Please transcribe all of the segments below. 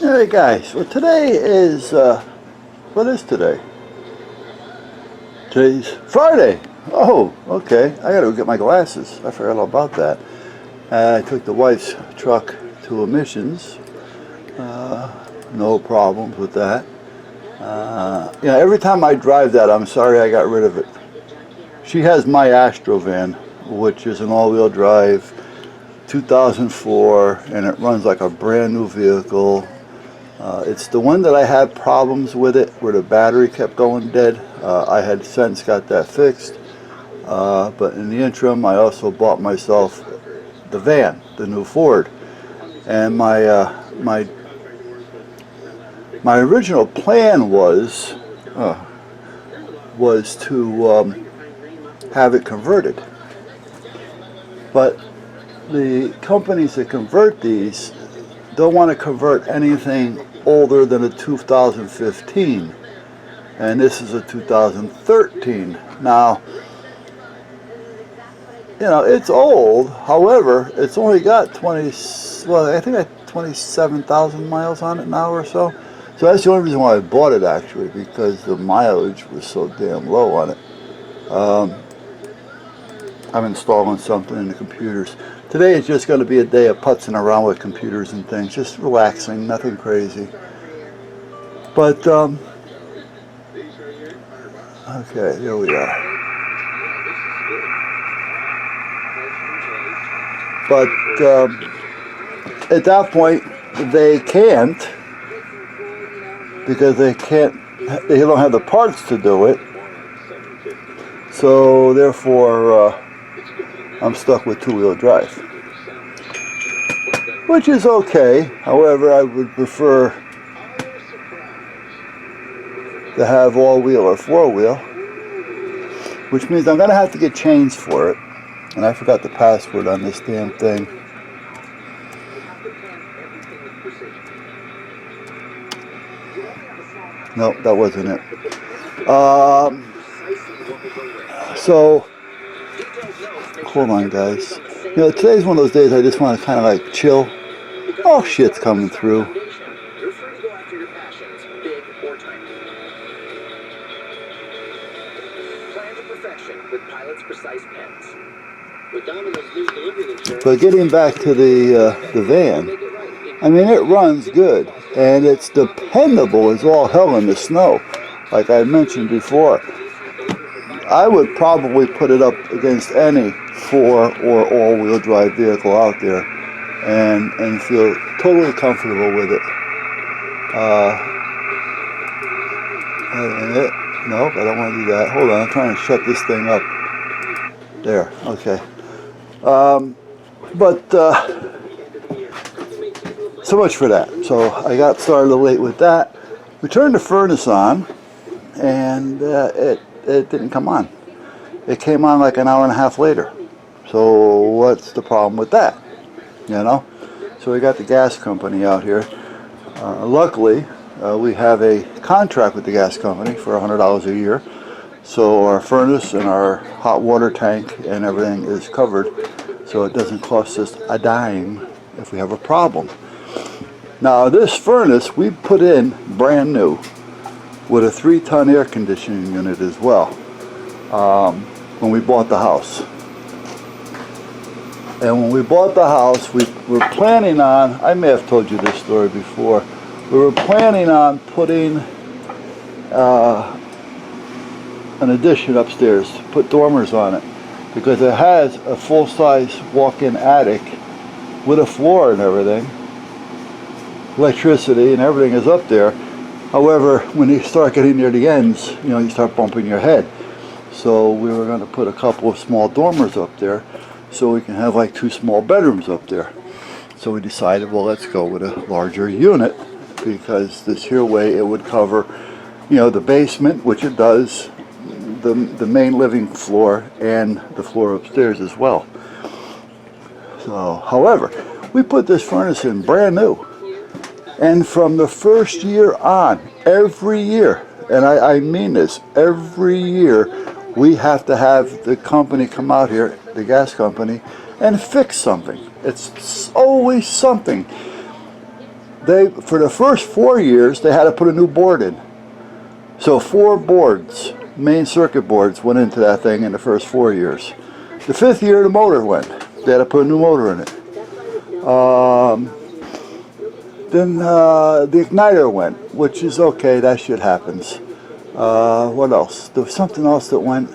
Hey guys, well today is, what is today? Today's Friday. Oh, okay. I gotta go get my glasses. I forgot all about that. I took the wife's truck to emissions. No problems with that. Every time I drive that, I'm sorry I got rid of it. She has my Astrovan, which is an all-wheel drive, 2004, and it runs like a brand new vehicle. It's the one that I had problems with it, where the battery kept going dead. I had since got that fixed, but in the interim, I also bought myself the van, the new Ford, and my original plan was to have it converted, but the companies that convert these don't want to convert anything older than a 2015, and this is a 2013. Now, it's old. However, it's only got 27,000 miles on it now or so. So that's the only reason why I bought it, actually, because the mileage was so damn low on it. I'm installing something in the computers. Today is just going to be a day of putzing around with computers and things, just relaxing, nothing crazy. But, okay, here we are. But at that point, they can't, because they don't have the parts to do it. So therefore, I'm stuck with two-wheel drive, which is okay. However, I would prefer to have all-wheel or four-wheel, which means I'm going to have to get chains for it. And I forgot the password on this damn thing. Nope, that wasn't it. So, hold on, guys. Today's one of those days I just want to kind of like chill. Oh, shit's coming through. But getting back to the van, I mean, it runs good, and it's dependable as all hell in the snow, like I mentioned before. I would probably put it up against any four or all-wheel drive vehicle out there, and feel totally comfortable with it. Nope, I don't want to do that. Hold on, I'm trying to shut this thing up. There, okay. So much for that. So I got started a little late with that. We turned the furnace on, and it didn't come on. It came on like an hour and a half later. So what's the problem with that? So we got the gas company out here. Luckily, we have a contract with the gas company for $100 a year. So our furnace and our hot water tank and everything is covered. So it doesn't cost us a dime if we have a problem. Now this furnace we put in brand new with a 3-ton air conditioning unit as well, when we bought the house. And when we bought the house, we were planning on, I may have told you this story before, we were planning on putting an addition upstairs, put dormers on it, because it has a full-size walk-in attic with a floor and everything. Electricity and everything is up there. However, when you start getting near the ends, you start bumping your head. So we were going to put a couple of small dormers up there so we can have like 2 small bedrooms up there. So we decided, well, let's go with a larger unit, because this here way it would cover, the basement, which it does, the main living floor, and the floor upstairs as well. So, however, we put this furnace in brand new. And from the first year on, every year, and I mean this, every year, we have to have the company come out here, the gas company, and fix something. It's always something. for the first 4 years, they had to put a new board in. So 4 boards, main circuit boards, went into that thing in the first 4 years. The 5th year, the motor went. They had to put a new motor in it. Then the igniter went, which is okay, that shit happens. What else? There was something else that went.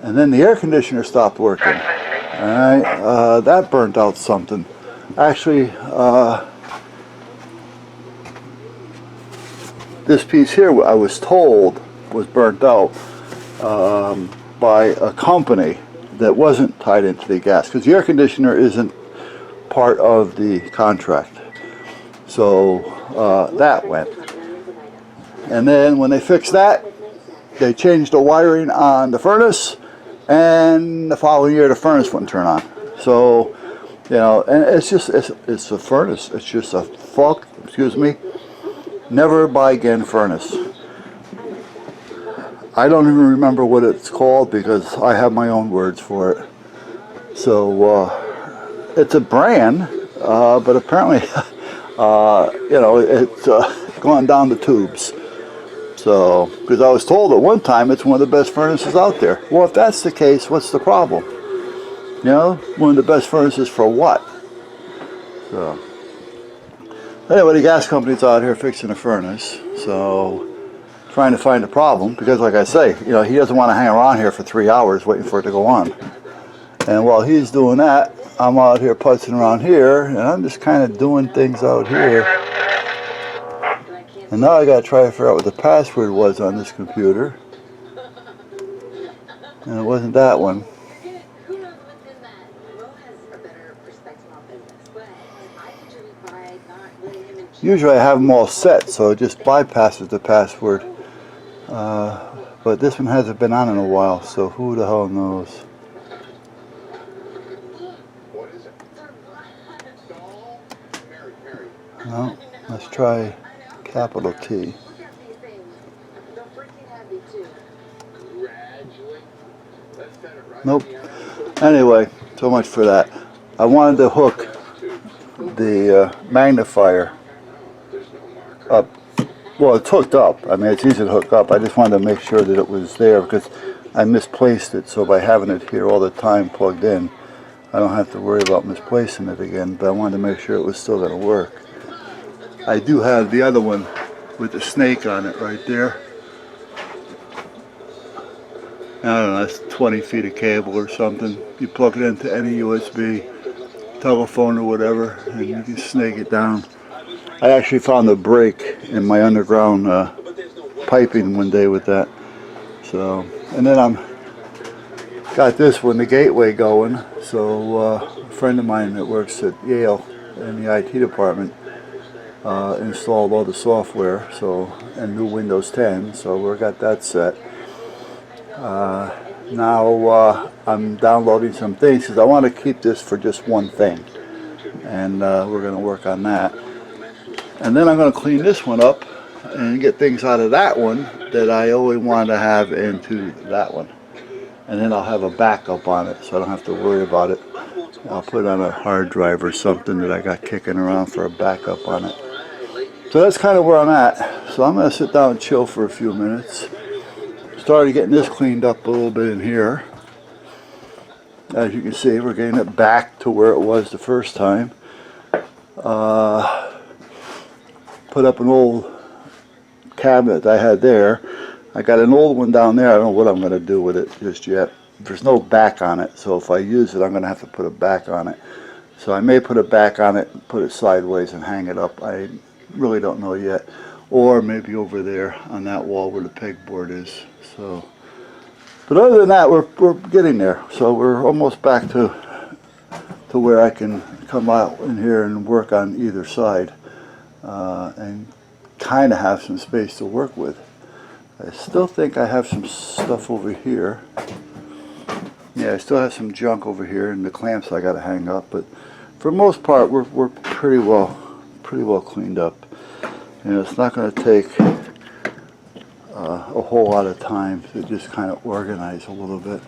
And then the air conditioner stopped working. Alright, that burnt out something. Actually, this piece here, I was told, was burnt out by a company that wasn't tied into the gas, because the air conditioner isn't part of the contract. So that went. And then when they fixed that, they changed the wiring on the furnace, and the following year the furnace wouldn't turn on. So, you know, and it's a furnace. It's just a never buy again furnace. I don't even remember what it's called because I have my own words for it. So it's a brand, but apparently, you know, it's gone down the tubes. So, because I was told at one time it's one of the best furnaces out there. Well, if that's the case, what's the problem? You know, one of the best furnaces for what? So, anyway, the gas company's out here fixing a furnace. So, trying to find a problem, because like I say, you know, he doesn't want to hang around here for 3 hours waiting for it to go on. And while he's doing that, I'm out here putzing around here, and I'm just kind of doing things out here. And now I got to try to figure out what the password was on this computer. And it wasn't that one. Usually I have them all set, so it just bypasses the password. But this one hasn't been on in a while, so who the hell knows? No, let's try capital T. Nope. Anyway, so much for that. I wanted to hook the magnifier up. Well, it's hooked up. I mean, it's easy to hook up. I just wanted to make sure that it was there because I misplaced it. So by having it here all the time plugged in, I don't have to worry about misplacing it again. But I wanted to make sure it was still going to work. I do have the other one with the snake on it right there. I don't know, that's 20 feet of cable or something. You plug it into any USB, telephone or whatever, and you can snake it down. I actually found a break in my underground piping one day with that. So, and then I'm got this one, the gateway going. So a friend of mine that works at Yale in the IT department installed all the software, so, and new Windows 10, so we got that set. Now I'm downloading some things because I want to keep this for just one thing, and we're going to work on that. And then I'm going to clean this one up and get things out of that one that I always wanted to have into that one. And then I'll have a backup on it, so I don't have to worry about it. I'll put it on a hard drive or something that I got kicking around for a backup on it. So that's kind of where I'm at. So I'm going to sit down and chill for a few minutes. Started getting this cleaned up a little bit in here. As you can see, we're getting it back to where it was the first time. Put up an old cabinet I had there. I got an old one down there. I don't know what I'm going to do with it just yet. There's no back on it, so if I use it, I'm going to have to put a back on it. So I may put a back on it, put it sideways and hang it up. I really don't know yet. Or maybe over there on that wall where the pegboard is. So, but other than that, we're getting there. So we're almost back to where I can come out in here and work on either side, and kind of have some space to work with. I still think I have some stuff over here. Yeah, I still have some junk over here and the clamps I got to hang up. But for the most part, we're pretty well cleaned up. You know, it's not going to take a whole lot of time to just kind of organize a little bit.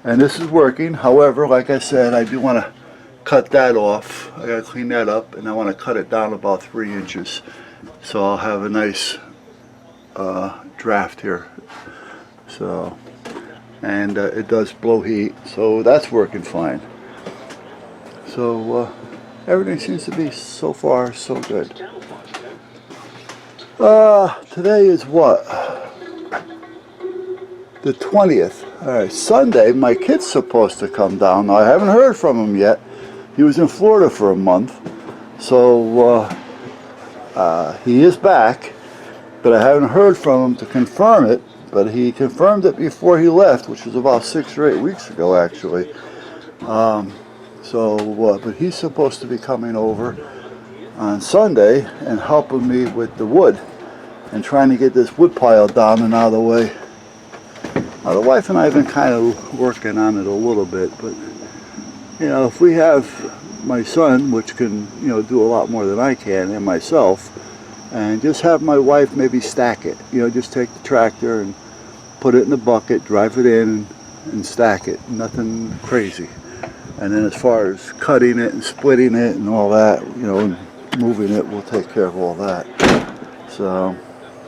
And this is working. However, like I said, I do want to cut that off. I gotta clean that up, and I want to cut it down about 3 inches, so I'll have a nice draft here. So, and it does blow heat, so that's working fine. So everything seems to be so far so good. Today is what? The 20th. Alright, Sunday, my kid's supposed to come down. Now, I haven't heard from him yet. He was in Florida for a month. So, he is back. But I haven't heard from him to confirm it. But he confirmed it before he left, which was about 6 or 8 weeks ago, actually. But he's supposed to be coming over on Sunday and helping me with the wood and trying to get this wood pile down and out of the way. Now, the wife and I have been kind of working on it a little bit, but you know, if we have my son, which can, you know, do a lot more than I can, and myself, and just have my wife maybe stack it, you know, just take the tractor and put it in the bucket, drive it in and stack it, nothing crazy. And then as far as cutting it and splitting it and all that, you know, and moving it, we'll take care of all that. So,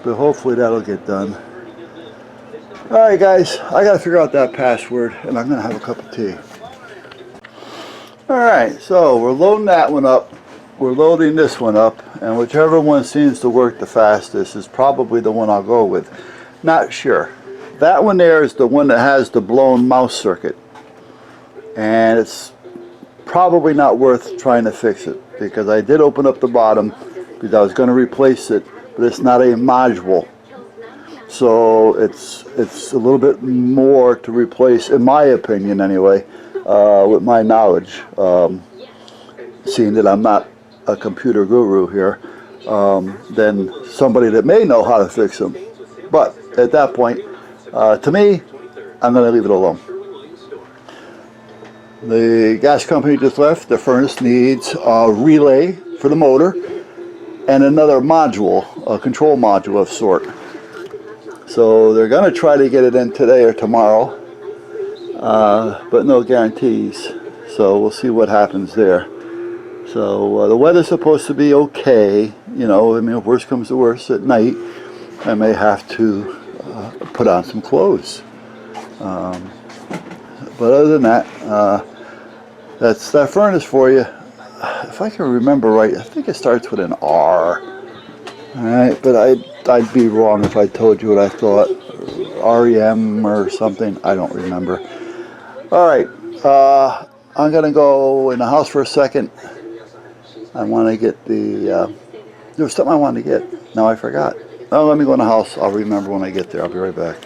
but hopefully that'll get done. Alright guys, I gotta figure out that password and I'm gonna have a cup of tea. Alright, so we're loading that one up, we're loading this one up, and whichever one seems to work the fastest is probably the one I'll go with. Not sure. That one there is the one that has the blown mouse circuit, and it's probably not worth trying to fix it, because I did open up the bottom because I was going to replace it, but it's not a module. So it's a little bit more to replace, in my opinion anyway, with my knowledge, seeing that I'm not a computer guru here, than somebody that may know how to fix them. But at that point, to me, I'm going to leave it alone. The gas company just left. The furnace needs a relay for the motor and another module, a control module of sort. So they're going to try to get it in today or tomorrow, but no guarantees. So we'll see what happens there. So the weather's supposed to be okay. You know, I mean, if worst comes to worst, at night I may have to put on some clothes. But other than that, that's that furnace for you. If I can remember right, I think it starts with an R. Alright, but I'd be wrong if I told you what I thought. REM or something, I don't remember. Alright, I'm going to go in the house for a second. I want to get the, there was something I wanted to get. Now I forgot. Oh, let me go in the house. I'll remember when I get there. I'll be right back.